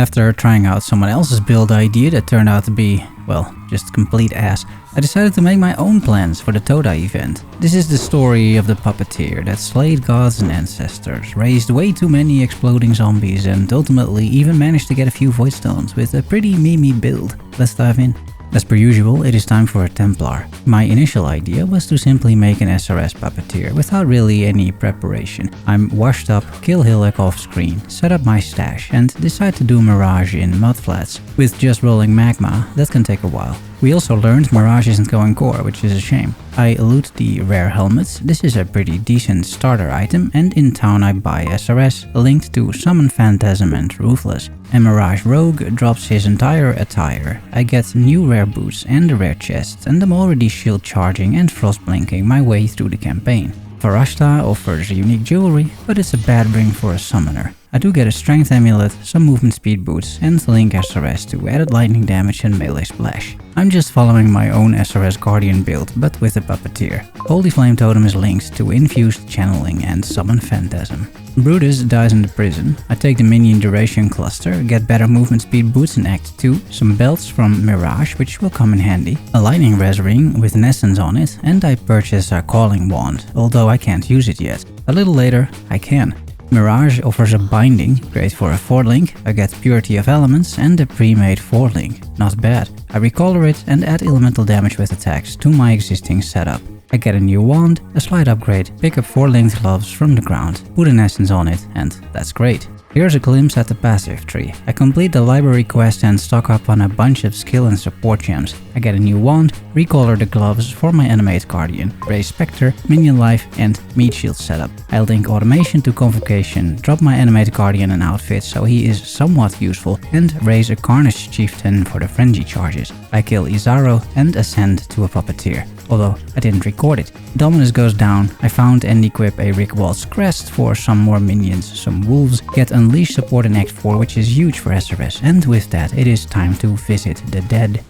After trying out someone else's build idea that turned out to be, well, just complete ass, I decided to make my own plans for the TOTA event. This is the story of the puppeteer that slayed gods and ancestors, raised way too many exploding zombies, and ultimately even managed to get a few voidstones with a pretty memey build. Let's dive in. As per usual, it is time for a Templar. My initial idea was to simply make an SRS puppeteer without really any preparation. I'm washed up, kill Hillock off screen, set up my stash, and decide to do Mirage in mudflats. With just rolling magma, that can take a while. We also learned Mirage isn't going core, which is a shame. I loot the rare helmets. This is a pretty decent starter item, and in town I buy SRS, linked to Summon Phantasm and Ruthless. A Mirage Rogue drops his entire attire. I get new rare boots and a rare chest, and I'm already shield charging and frost blinking my way through the campaign. Farashta offers unique jewelry, but it's a bad ring for a summoner. I do get a strength amulet, some movement speed boots, and link SRS to added lightning damage and melee splash. I'm just following my own SRS Guardian build, but with a puppeteer. Holy Flame Totem is linked to infused channeling and summon Phantasm. Brutus dies in the prison. I take the minion duration cluster, get better movement speed boots in Act 2, some belts from Mirage which will come in handy, a lightning res ring with an essence on it, and I purchase a calling wand, although I can't use it yet. A little later, I can. Mirage offers a binding, great for a 4-link, I get Purity of Elements and a pre-made 4-link, not bad. I recolor it and add elemental damage with attacks to my existing setup. I get a new wand, a slight upgrade, pick up 4-linked gloves from the ground, put an essence on it, and that's great. Here's a glimpse at the passive tree. I complete the library quest and stock up on a bunch of skill and support gems. I get a new wand, recolor the gloves for my animate guardian, raise spectre, minion life, and meat shield setup. I link automation to convocation, drop my animate guardian an outfit so he is somewhat useful, and raise a carnage chieftain for the frenzy charges. I kill Izaro and ascend to a puppeteer, although I didn't record it. Dominus goes down, I found and equip a Rigwald's crest for some more minions, some wolves, get Unleash support in Act 4, which is huge for SRS, and with that it is time to visit the dead.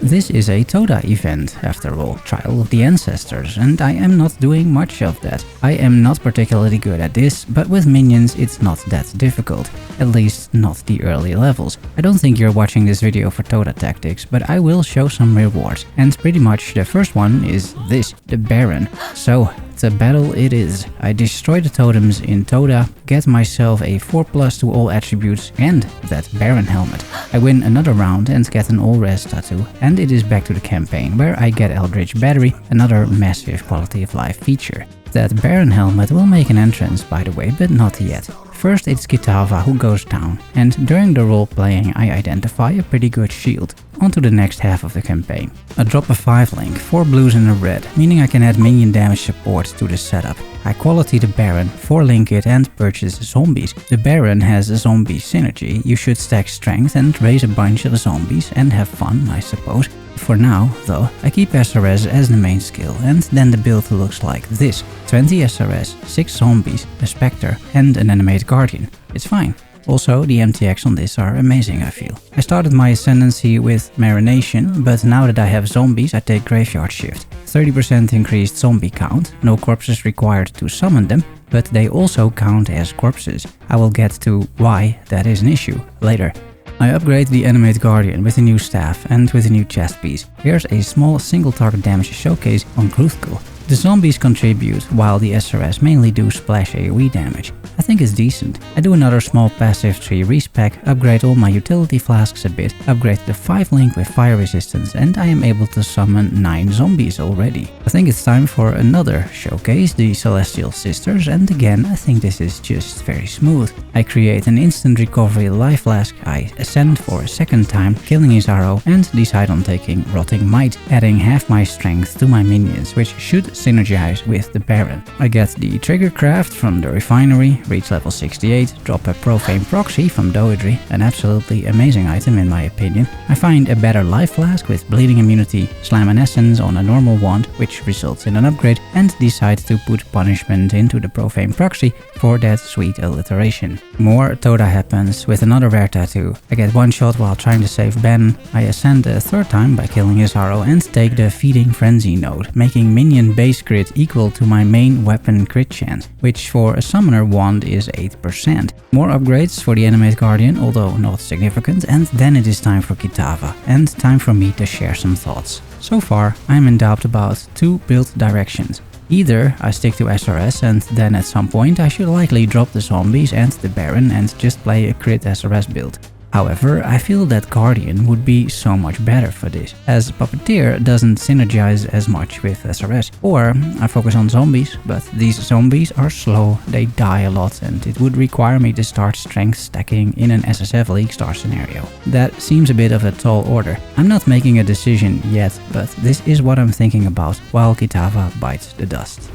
This is a TOTA event, after all, Trial of the Ancestors, and I am not doing much of that. I am not particularly good at this, but with minions it's not that difficult. At least not the early levels. I don't think you're watching this video for TOTA tactics, but I will show some rewards. And pretty much the first one is this, the Baron. So, the battle it is. I destroy the totems in TOTA, get myself a 4+ to all attributes and that Baron helmet. I win another round and get an all-res tattoo, and it is back to the campaign, where I get Eldritch Battery, another massive quality of life feature. That Baron helmet will make an entrance, by the way, but not yet. First it's Kitava who goes down, and during the role playing I identify a pretty good shield. On to the next half of the campaign. I drop a 5-link, 4 blues and a red, meaning I can add minion damage support to the setup. I quality the Baron, 4-link it and purchase zombies. The Baron has a zombie synergy, you should stack strength and raise a bunch of zombies and have fun, I suppose. For now, though, I keep SRS as the main skill, and then the build looks like this. 20 SRS, 6 zombies, a spectre and an animate guardian. It's fine. Also, the MTX on this are amazing, I feel. I started my ascendancy with Marination, but now that I have zombies I take Graveyard Shift. 30% increased zombie count, no corpses required to summon them, but they also count as corpses. I will get to why that is an issue later. I upgrade the Animate Guardian with a new staff and with a new chest piece. Here's a small single target damage showcase on Kruthkul. The zombies contribute, while the SRS mainly do splash AoE damage. I think it's decent. I do another small passive tree respec, upgrade all my utility flasks a bit, upgrade the 5-link with fire resistance, and I am able to summon 9 zombies already. I think it's time for another showcase, the Celestial Sisters, and again I think this is just very smooth. I create an instant recovery life flask, I ascend for a second time, killing Izaro, and decide on taking Rotting Might, adding half my strength to my minions, which should synergize with the Baron. I get the Trigger Craft from the Refinery, reach level 68, drop a Profane Proxy from Doedry, an absolutely amazing item in my opinion. I find a better life flask with bleeding immunity, slam an essence on a normal wand, which results in an upgrade, and decide to put punishment into the Profane Proxy for that sweet alliteration. More TOTA happens with another rare tattoo. I get one shot while trying to save Ben, I ascend a third time by killing his arrow and take the Feeding Frenzy node, making minion base crit equal to my main weapon crit chance, which for a summoner wand is 8%. More upgrades for the Animate Guardian, although not significant, and then it is time for Kitava, and time for me to share some thoughts. So far, I am in doubt about two build directions. Either I stick to SRS and then at some point I should likely drop the zombies and the Baron and just play a crit SRS build. However, I feel that Guardian would be so much better for this, as Puppeteer doesn't synergize as much with SRS. Or I focus on zombies, but these zombies are slow, they die a lot, and it would require me to start strength stacking in an SSF League Star scenario. That seems a bit of a tall order. I'm not making a decision yet, but this is what I'm thinking about while Kitava bites the dust.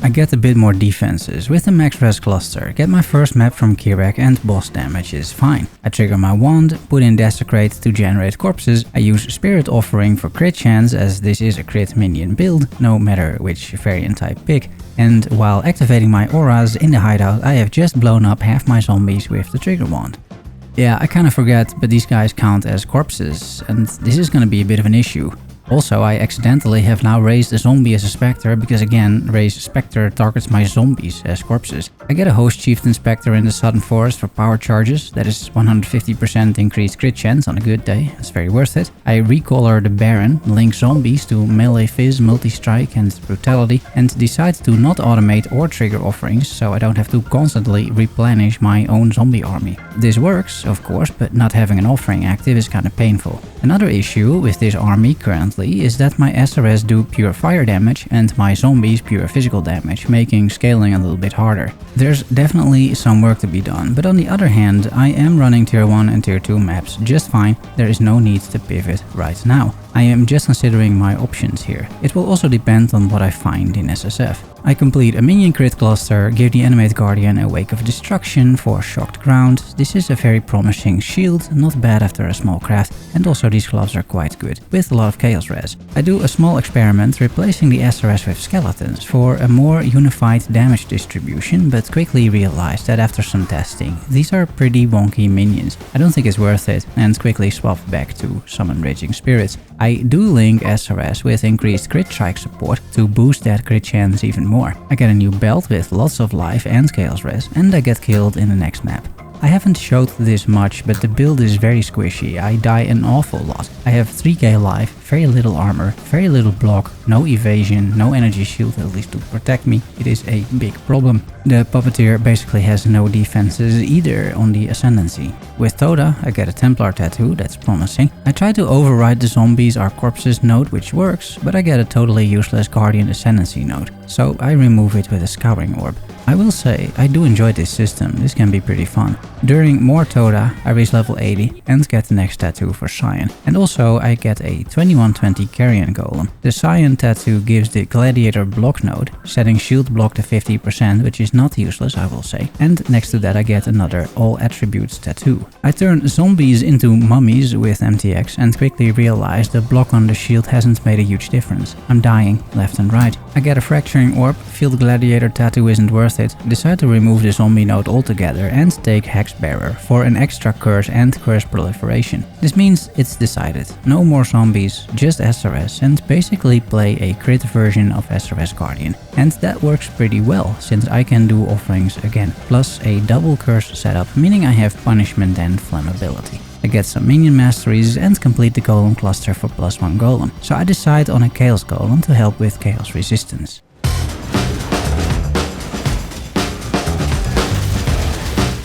I get a bit more defenses with the max res cluster, get my first map from Kirak and boss damage is fine. I trigger my wand, put in Desecrate to generate corpses, I use Spirit Offering for crit chance as this is a crit minion build, no matter which variant I pick. And while activating my auras in the hideout, I have just blown up half my zombies with the trigger wand. Yeah, I kinda forget, but these guys count as corpses, and this is gonna be a bit of an issue. Also, I accidentally have now raised a zombie as a Spectre because again, raise Spectre targets my zombies as corpses. I get a Host Chieftain Spectre in the Southern Forest for power charges, that is 150% increased crit chance on a good day, it's very worth it. I recolor the Baron, link zombies to melee fizz, multi-strike and brutality, and decide to not automate or trigger offerings so I don't have to constantly replenish my own zombie army. This works, of course, but not having an offering active is kinda painful. Another issue with this army currently is that my SRS do pure fire damage and my zombies pure physical damage, making scaling a little bit harder. There's definitely some work to be done, but on the other hand, I am running tier 1 and tier 2 maps just fine, there is no need to pivot right now. I am just considering my options here. It will also depend on what I find in SSF. I complete a minion crit cluster, give the Animate Guardian a Wake of Destruction for shocked ground. This is a very promising shield, not bad after a small craft, and also these gloves are quite good, with a lot of chaos res. I do a small experiment replacing the SRS with skeletons for a more unified damage distribution, but quickly realized that after some testing, these are pretty wonky minions. I don't think it's worth it, and quickly swap back to summon Raging Spirits. I do link SRS with increased crit strike support to boost that crit chance even more. I get a new belt with lots of life and chaos res, and I get killed in the next map. I haven't showed this much, but the build is very squishy, I die an awful lot. I have 3k life, very little armor, very little block, no evasion, no energy shield at least to protect me. It is a big problem. The Puppeteer basically has no defenses either on the Ascendancy. With TOTA, I get a Templar tattoo, that's promising. I try to override the zombies are corpses node, which works, but I get a totally useless Guardian Ascendancy node, so I remove it with a Scouring Orb. I will say, I do enjoy this system, this can be pretty fun. During more TOTA, I reach level 80 and get the next tattoo for Scion. And also I get a 2120 Carrion Golem. The Scion tattoo gives the Gladiator block node, setting shield block to 50%, which is not useless I will say. And next to that I get another all attributes tattoo. I turn zombies into mummies with MTX and quickly realize the block on the shield hasn't made a huge difference. I'm dying left and right. I get a Fracturing Orb, feel the Gladiator tattoo isn't worth it, decide to remove the zombie node altogether and take Hexbearer for an extra curse and curse proliferation. This means it's decided, no more zombies, just SRS, and basically play a crit version of SRS Guardian. And that works pretty well, since I can do offerings again, plus a double curse setup, meaning I have punishment and flammability. I get some minion masteries and complete the golem cluster for +1 golem, so I decide on a chaos golem to help with chaos resistance.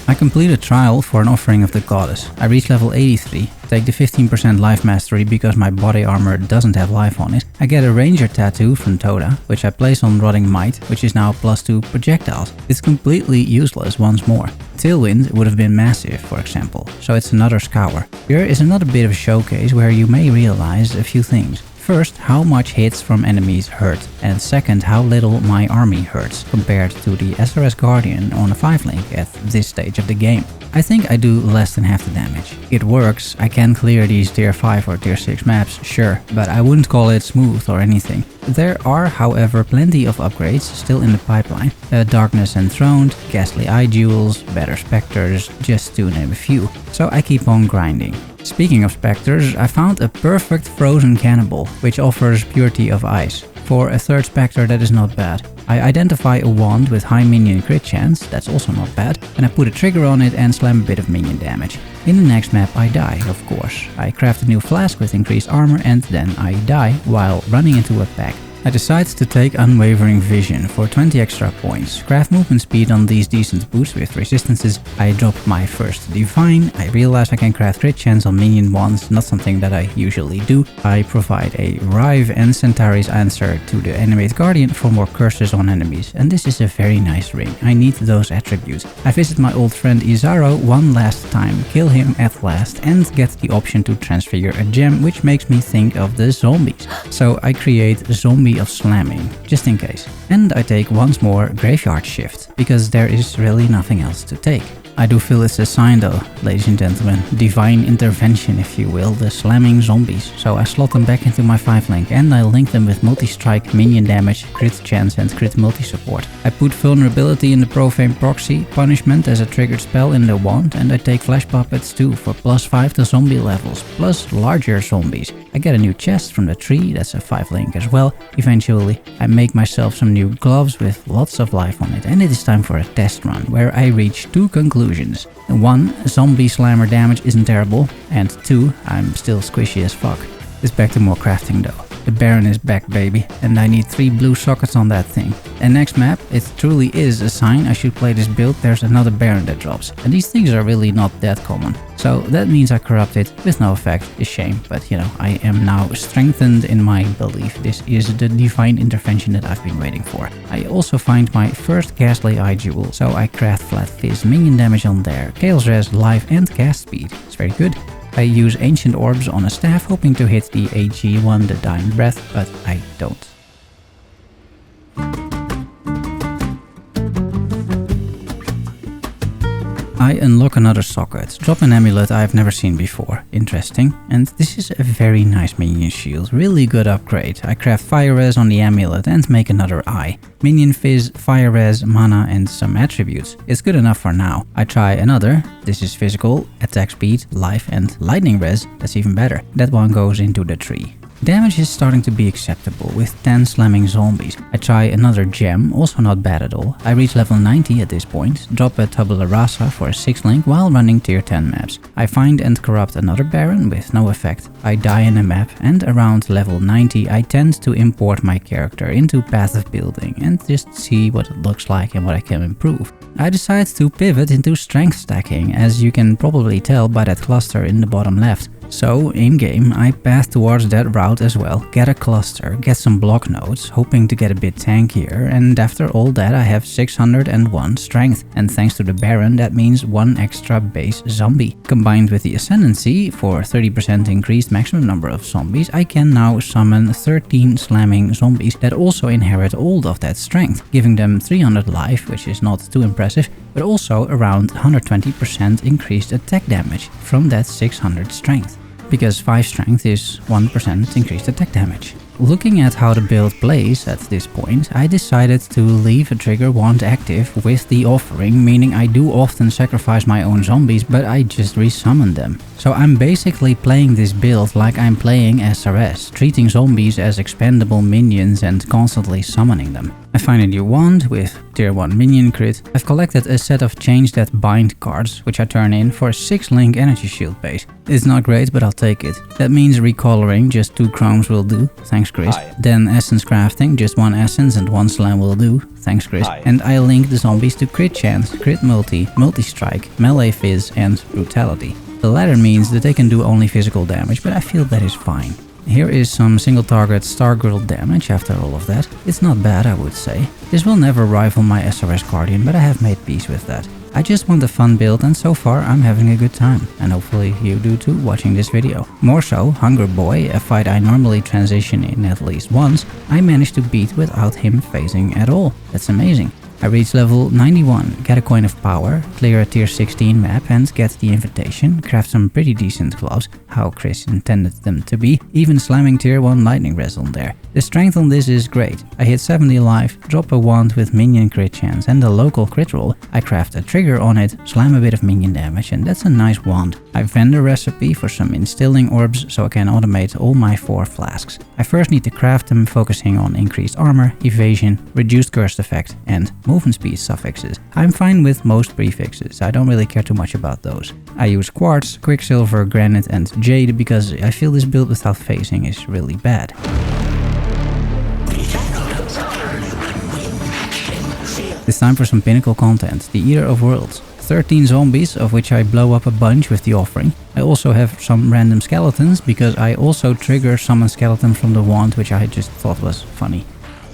I complete a trial for an offering of the goddess. I reach level 83, take the 15% life mastery because my body armor doesn't have life on it. I get a ranger tattoo from TOTA, which I place on Rotting Might, which is now +2 projectiles. It's completely useless once more. Tailwind would have been massive, for example, so it's another scour. Here is another bit of a showcase where you may realize a few things. First, how much hits from enemies hurt, and second, how little my army hurts compared to the SRS Guardian on a 5-link at this stage of the game. I think I do less than half the damage. It works, I can clear these tier 5 or tier 6 maps, sure, but I wouldn't call it smooth or anything. There are, however, plenty of upgrades still in the pipeline. Darkness Enthroned, Ghastly Eye Jewels, better Spectres, just to name a few. So I keep on grinding. Speaking of Spectres, I found a perfect frozen cannibal, which offers Purity of Ice. For a third Spectre, that is not bad. I identify a wand with high minion crit chance, that's also not bad, and I put a trigger on it and slam a bit of minion damage. In the next map I die, of course. I craft a new flask with increased armor and then I die while running into a pack. I decide to take Unwavering Vision for 20 extra points, craft movement speed on these decent boots with resistances, I drop my first Divine, I realize I can craft crit chance on minion ones, not something that I usually do. I provide a Rive and Centauri's answer to the Animate Guardian for more curses on enemies, and this is a very nice ring, I need those attributes. I visit my old friend Izaro one last time, kill him at last, and get the option to transfigure a gem, which makes me think of the zombies. So I create Zombie of Slamming, just in case. And I take once more Graveyard Shift, because there is really nothing else to take. I do feel it's a sign though, ladies and gentlemen, divine intervention if you will, the slamming zombies. So I slot them back into my 5-link and I link them with multi-strike, minion damage, crit chance and crit multi-support. I put vulnerability in the profane proxy, punishment as a triggered spell in the wand, and I take flash puppets too for +5 to zombie levels, plus larger zombies. I get a new chest from the tree, that's a 5-link as well. Eventually I make myself some new gloves with lots of life on it, and it is time for a test run where I reach 2 conclusions. 1. Zombie slammer damage isn't terrible, and 2. I'm still squishy as fuck. It's back to more crafting though. The Baron is back, baby, and I need 3 blue sockets on that thing. And next map, it truly is a sign I should play this build, there's another Baron that drops. And these things are really not that common. So that means I corrupt it with no effect, a shame, but you know, I am now strengthened in my belief. This is the divine intervention that I've been waiting for. I also find my first Ghastly Eye Jewel, so I craft Flat Fizz, minion damage on there, Chaos Res, life and cast speed. It's very good. I use Ancient Orbs on a staff hoping to hit the AG one, the Dying Breath, but I don't. I unlock another socket, drop an amulet I've never seen before, interesting, and this is a very nice minion shield, really good upgrade. I craft Fire Res on the amulet and make another eye. Minion Fizz, Fire Res, mana and some attributes. It's good enough for now. I try another, this is physical, attack speed, life and lightning res, that's even better. That one goes into the tree. Damage is starting to be acceptable with 10 slamming zombies. I try another gem, also not bad at all. I reach level 90 at this point, drop a Tabula Rasa for a 6-link while running tier 10 maps. I find and corrupt another Baron with no effect. I die in a map, and around level 90 I tend to import my character into Path of Building and just see what it looks like and what I can improve. I decide to pivot into strength stacking, as you can probably tell by that cluster in the bottom left. So, in-game, I path towards that route as well, get a cluster, get some block nodes, hoping to get a bit tankier, and after all that I have 601 strength, and thanks to the Baron that means 1 extra base zombie. Combined with the Ascendancy, for 30% increased maximum number of zombies, I can now summon 13 slamming zombies that also inherit all of that strength, giving them 300 life, which is not too impressive, but also around 120% increased attack damage from that 600 strength. Because 5 strength is 1% increased attack damage. Looking at how the build plays at this point, I decided to leave a trigger wand active with the offering, meaning I do often sacrifice my own zombies, but I just resummon them. So I'm basically playing this build like I'm playing SRS, treating zombies as expendable minions and constantly summoning them. I find a new wand with tier 1 minion crit. I've collected a set of Change That Bind cards, which I turn in for a 6-link energy shield base. It's not great, but I'll take it. That means recoloring, just 2 chromes will do, thanks Chris. Then essence crafting, just 1 essence and 1 slam will do, thanks Chris. And I link the zombies to crit chance, crit multi, multi-strike, melee fizz and brutality. The latter means that they can do only physical damage, but I feel that is fine. Here is some single target Stargirl damage after all of that. It's not bad, I would say. This will never rival my SRS Guardian, but I have made peace with that. I just want a fun build and so far I'm having a good time. And hopefully you do too watching this video. More so, Hunger Boy, a fight I normally transition in at least once, I managed to beat without him phasing at all. That's amazing. I reach level 91, get a coin of power, clear a tier 16 map and get the invitation, craft some pretty decent gloves, how Chris intended them to be, even slamming tier 1 lightning res on there. The strength on this is great. I hit 70 life, drop a wand with minion crit chance and a local crit roll, I craft a trigger on it, slam a bit of minion damage and that's a nice wand. I vendor recipe for some instilling orbs so I can automate all my 4 flasks. I first need to craft them focusing on increased armor, evasion, reduced curse effect and movement speed suffixes. I'm fine with most prefixes, I don't really care too much about those. I use quartz, quicksilver, granite and jade because I feel this build without phasing is really bad. It's time for some pinnacle content, the Eater of Worlds. 13 zombies, of which I blow up a bunch with the offering. I also have some random skeletons, because I also trigger summon skeleton from the wand, which I just thought was funny.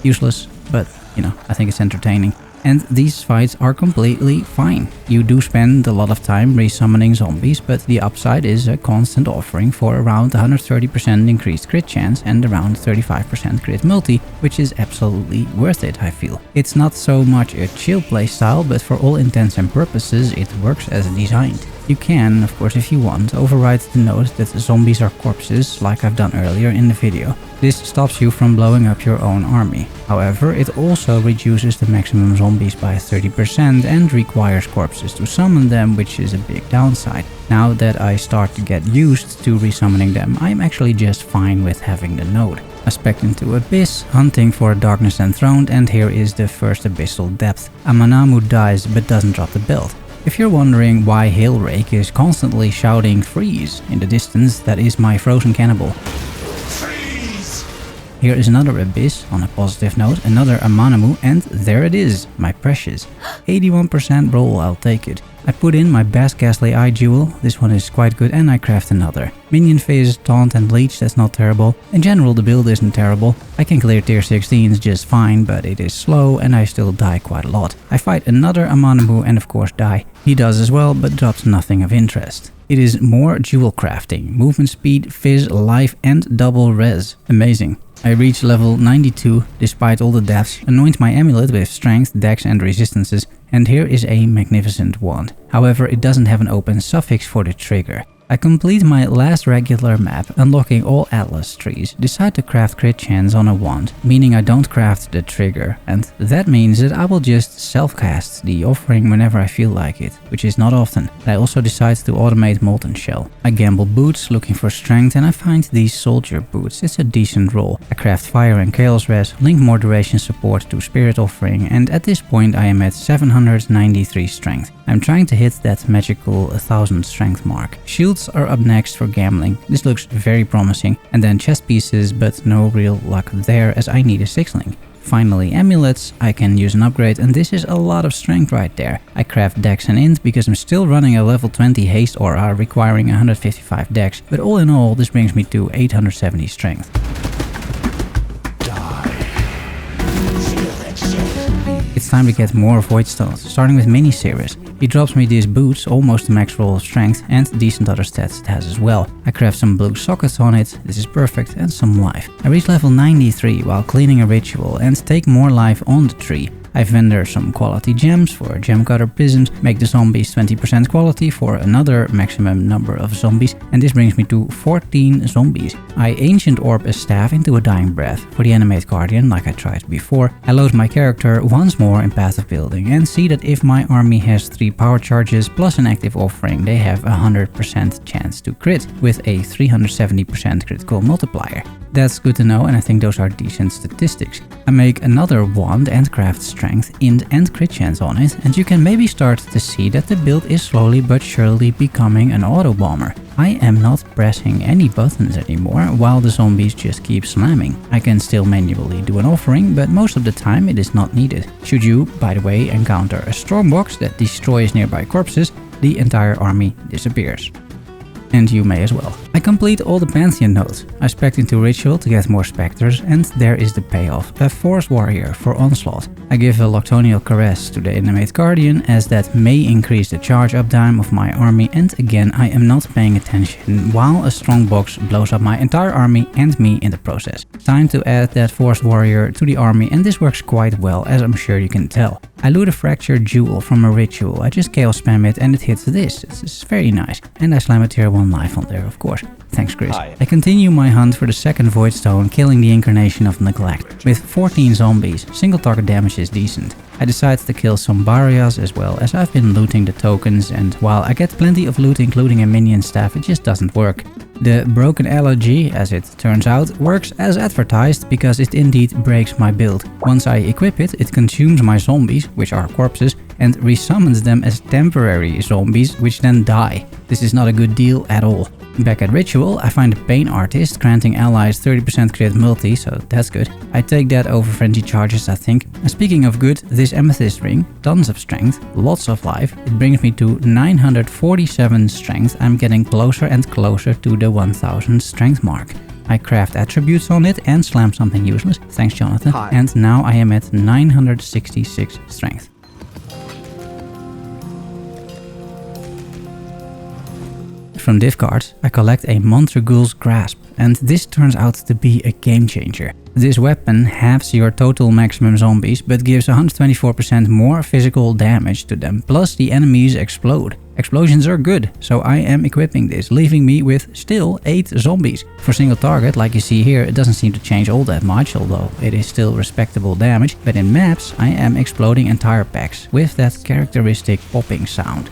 Useless, but you know, I think it's entertaining. And these fights are completely fine. You do spend a lot of time resummoning zombies, but the upside is a constant offering for around 130% increased crit chance and around 35% crit multi, which is absolutely worth it, I feel. It's not so much a chill playstyle, but for all intents and purposes it works as designed. You can, of course if you want, override the note that zombies are corpses, like I've done earlier in the video. This stops you from blowing up your own army. However, it also reduces the maximum zombies by 30% and requires corpses to summon them, which is a big downside. Now that I start to get used to resummoning them, I'm actually just fine with having the node. I spec into Abyss, hunting for Darkness Enthroned, and here is the first Abyssal Depth. A Manamu dies but doesn't drop the belt. If you're wondering why Hailrake is constantly shouting freeze in the distance, that is my frozen cannibal. Freeze! Here is another Abyss, on a positive note, another Amanamu, and there it is, my precious. 81% roll, I'll take it. I put in my best Ghastly Eye Jewel, this one is quite good, and I craft another. Minion phase, taunt and leech, that's not terrible. In general the build isn't terrible. I can clear tier 16s just fine, but it is slow and I still die quite a lot. I fight another Amanamu and of course die. He does as well, but drops nothing of interest. It is more jewel crafting, movement speed, fizz, life and double res. Amazing. I reach level 92 despite all the deaths, anoint my amulet with strength, dex and resistances, and here is a magnificent wand. However, it doesn't have an open suffix for the trigger. I complete my last regular map, unlocking all Atlas trees, decide to craft crit chance on a wand, meaning I don't craft the trigger, and that means that I will just self-cast the offering whenever I feel like it, which is not often. I also decide to automate Molten Shell. I gamble boots, looking for strength, and I find these soldier boots, it's a decent roll. I craft fire and chaos res, link more duration support to spirit offering, and at this point I am at 793 strength. I'm trying to hit that magical 1000 strength mark. Shields are up next for gambling. This looks very promising. And then chest pieces, but no real luck there as I need a 6-link. Finally, amulets. I can use an upgrade and this is a lot of strength right there. I craft dex and int because I'm still running a level 20 haste aura requiring 155 dex. But all in all, this brings me to 870 strength. It's time to get more voidstones, starting with Mini Series. He drops me these boots, almost a max roll of strength, and decent other stats it has as well. I craft some blue sockets on it, this is perfect, and some life. I reach level 93 while cleaning a ritual and take more life on the tree. I vendor some quality gems for gem cutter prisms, make the zombies 20% quality for another maximum number of zombies, and this brings me to 14 zombies. I ancient orb a staff into a dying breath for the animate guardian like I tried before. I load my character once more in Path of Building and see that if my army has 3 power charges plus an active offering, they have a 100% chance to crit with a 370% critical multiplier. That's good to know and I think those are decent statistics. I make another wand and craft strength, int and crit chance on it, and you can maybe start to see that the build is slowly but surely becoming an auto bomber. I am not pressing any buttons anymore while the zombies just keep slamming. I can still manually do an offering, but most of the time it is not needed. Should you, by the way, encounter a stormbox that destroys nearby corpses, the entire army disappears. And you may as well. I complete all the Pantheon nodes. I spec into Ritual to get more Spectres, and there is the payoff, a Forest Warrior for Onslaught. I give a Loctonial Caress to the Inanimate Guardian, as that may increase the charge uptime of my army, and again I am not paying attention while a strong box blows up my entire army and me in the process. Time to add that Forest Warrior to the army, and this works quite well, as I'm sure you can tell. I loot a Fractured Jewel from a Ritual, I just chaos spam it and it hits this. It's very nice. And I slam a tier 1 life on there, of course. Thanks, Chris. Hi. I continue my hunt for the second voidstone, killing the Incarnation of Neglect. With 14 zombies, single target damage is decent. I decide to kill some Barrias as well, as I've been looting the tokens, and while I get plenty of loot including a minion staff, it just doesn't work. The broken allergy, as it turns out, works as advertised because it indeed breaks my build. Once I equip it, it consumes my zombies, which are corpses, and resummons them as temporary zombies, which then die. This is not a good deal at all. Back at Ritual, I find a Pain Artist granting allies 30% crit multi, so that's good. I take that over Frenzy Charges, I think. And speaking of good, this Amethyst ring, tons of strength, lots of life, it brings me to 947 strength. I'm getting closer and closer to the 1000 strength mark. I craft attributes on it and slam something useless, thanks Jonathan, Hi. and now I am at 966 strength. From div cards, I collect a Montragul's Grasp, and this turns out to be a game changer. This weapon halves your total maximum zombies, but gives 124% more physical damage to them, plus the enemies explode. Explosions are good, so I am equipping this, leaving me with still 8 zombies. For single target, like you see here, it doesn't seem to change all that much, although it is still respectable damage, but in maps I am exploding entire packs, with that characteristic popping sound.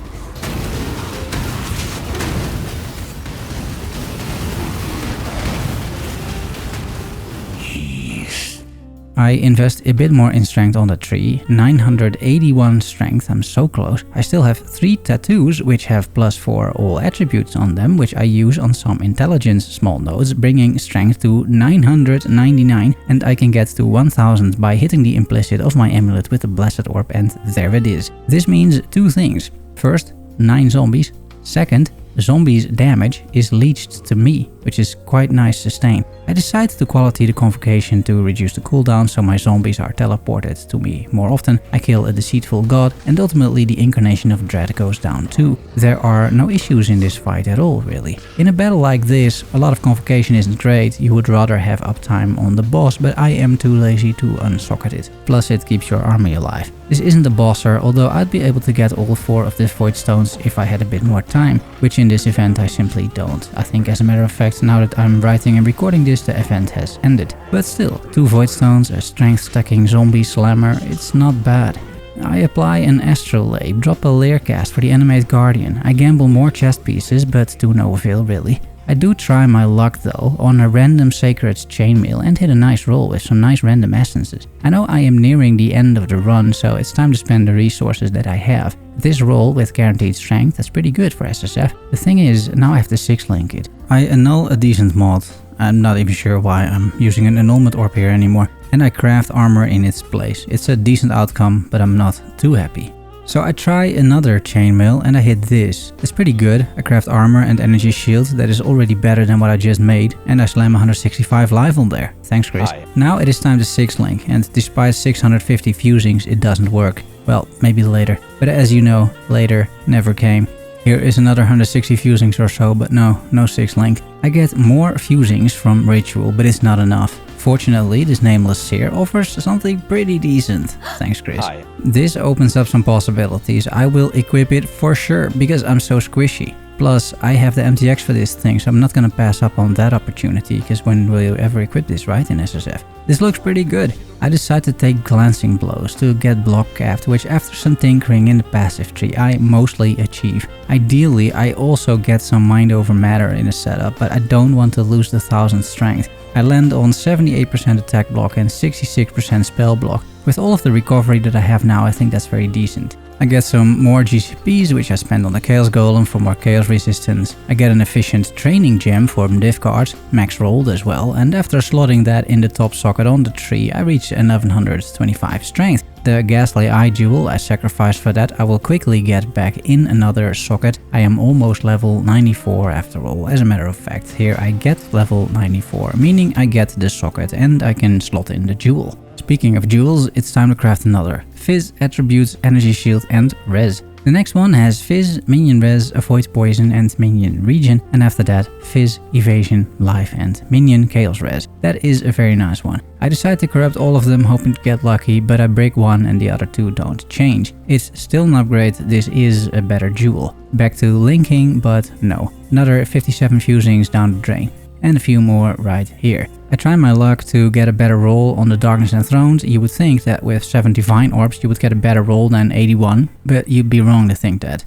I invest a bit more in strength on the tree, 981 strength, I'm so close. I still have 3 tattoos which have +4 all attributes on them, which I use on some intelligence small nodes, bringing strength to 999, and I can get to 1000 by hitting the implicit of my amulet with the Blessed Orb, and there it is. This means 2 things. First, 9 zombies. Second, zombies' damage is leached to me, which is quite nice sustain. I decide to quality the Convocation to reduce the cooldown so my zombies are teleported to me more often. I kill a Deceitful God, and ultimately the Incarnation of Dread goes down too. There are no issues in this fight at all, really. In a battle like this, a lot of Convocation isn't great, you would rather have uptime on the boss, but I am too lazy to unsocket it. Plus it keeps your army alive. This isn't a bosser, although I'd be able to get all 4 of the voidstones if I had a bit more time, which in this event I simply don't. I think as a matter of fact, now that I'm writing and recording this, the event has ended. But still, 2 voidstones, a strength stacking zombie slammer, it's not bad. I apply an Astrolabe, drop a Leercast for the Animate Guardian. I gamble more chest pieces, but to no avail really. I do try my luck though on a random Sacred Chainmail and hit a nice roll with some nice random essences. I know I am nearing the end of the run, so it's time to spend the resources that I have. This roll with guaranteed strength, that's pretty good for SSF. The thing is, now I have to 6-link it. I annul a decent mod. I'm not even sure why I'm using an annulment orb here anymore. And I craft armor in its place. It's a decent outcome, but I'm not too happy. So I try another chainmail and I hit this. It's pretty good. I craft armor and energy shield that is already better than what I just made, and I slam 165 live on there. Thanks, Chris. Hi. Now it is time to 6-link, and despite 650 fusings it doesn't work. Well, maybe later. But as you know, later never came. Here is another 160 fusings or so, but no 6-link. I get more fusings from Ritual, but it's not enough. Fortunately, this Nameless Seer offers something pretty decent. Thanks, Chris. Hi. This opens up some possibilities. I will equip it for sure, because I'm so squishy. Plus, I have the MTX for this thing, so I'm not gonna pass up on that opportunity, because when will you ever equip this, right, in SSF? This looks pretty good. I decide to take Glancing Blows to get block capped, which after some tinkering in the passive tree, I mostly achieve. Ideally, I also get some Mind Over Matter in a setup, but I don't want to lose the 1000 strength. I land on 78% attack block and 66% spell block. With all of the recovery that I have now, I think that's very decent. I get some more GCPs, which I spend on the Chaos Golem for more Chaos resistance. I get an efficient training gem for div cards, max rolled as well, and after slotting that in the top socket on the tree, I reach 1125 strength. The Ghastly Eye Jewel I sacrificed for that I will quickly get back in another socket. I am almost level 94 after all. As a matter of fact, here I get level 94, meaning I get the socket and I can slot in the jewel. Speaking of jewels, it's time to craft another. Fizz, Attributes, Energy Shield and Res. The next one has Fizz, Minion Res, Avoid Poison and Minion Regen, and after that Fizz, Evasion, Life and Minion Chaos Res. That is a very nice one. I decided to corrupt all of them hoping to get lucky, but I break one and the other two don't change. It's still an upgrade, this is a better jewel. Back to linking, but no. Another 57 fusings down the drain. And a few more right here. I try my luck to get a better roll on the Darkness Enthroned. You would think that with 7 Divine Orbs you would get a better roll than 81, but you'd be wrong to think that.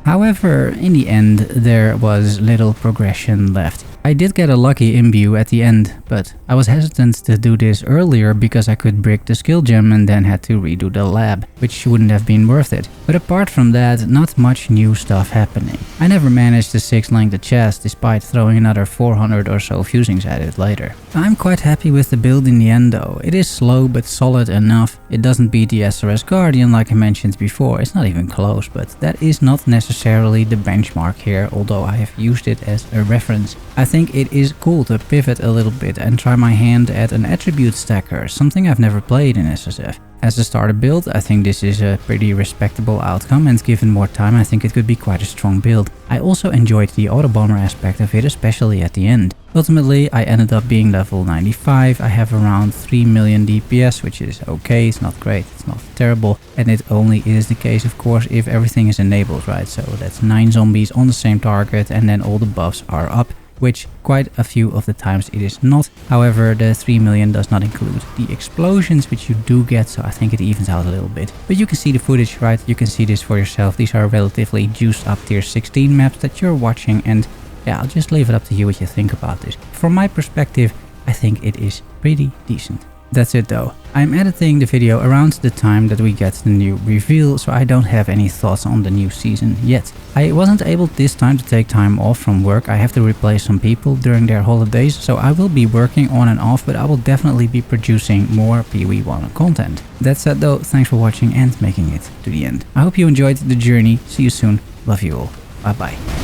However, in the end there was little progression left. I did get a lucky imbue at the end, but I was hesitant to do this earlier because I could brick the skill gem and then had to redo the lab, which wouldn't have been worth it. But apart from that, not much new stuff happening. I never managed to 6-link the chest despite throwing another 400 or so fusings at it later. I'm quite happy with the build in the end though. It is slow but solid enough. It doesn't beat the SRS Guardian like I mentioned before, it's not even close, but that is not necessarily the benchmark here, although I have used it as a reference. I think it is cool to pivot a little bit and try my hand at an attribute stacker, something I've never played in SSF. As a starter build, I think this is a pretty respectable outcome, and given more time I think it could be quite a strong build. I also enjoyed the autobomber aspect of it, especially at the end. Ultimately, I ended up being level 95, I have around 3 million DPS, which is okay, it's not great, it's not terrible, and it only is the case of course if everything is enabled, right? So that's 9 zombies on the same target and then all the buffs are up, which quite a few of the times it is not. However, the 3 million does not include the explosions, which you do get, so I think it evens out a little bit. But you can see the footage, right? You can see this for yourself. These are relatively juiced up tier 16 maps that you're watching, and yeah, I'll just leave it up to you what you think about this. From my perspective, I think it is pretty decent. That's it though. I'm editing the video around the time that we get the new reveal, so I don't have any thoughts on the new season yet. I wasn't able this time to take time off from work. I have to replace some people during their holidays, so I will be working on and off, but I will definitely be producing more PoE 1 content. That said though, thanks for watching and making it to the end. I hope you enjoyed the journey. See you soon. Love you all. Bye bye.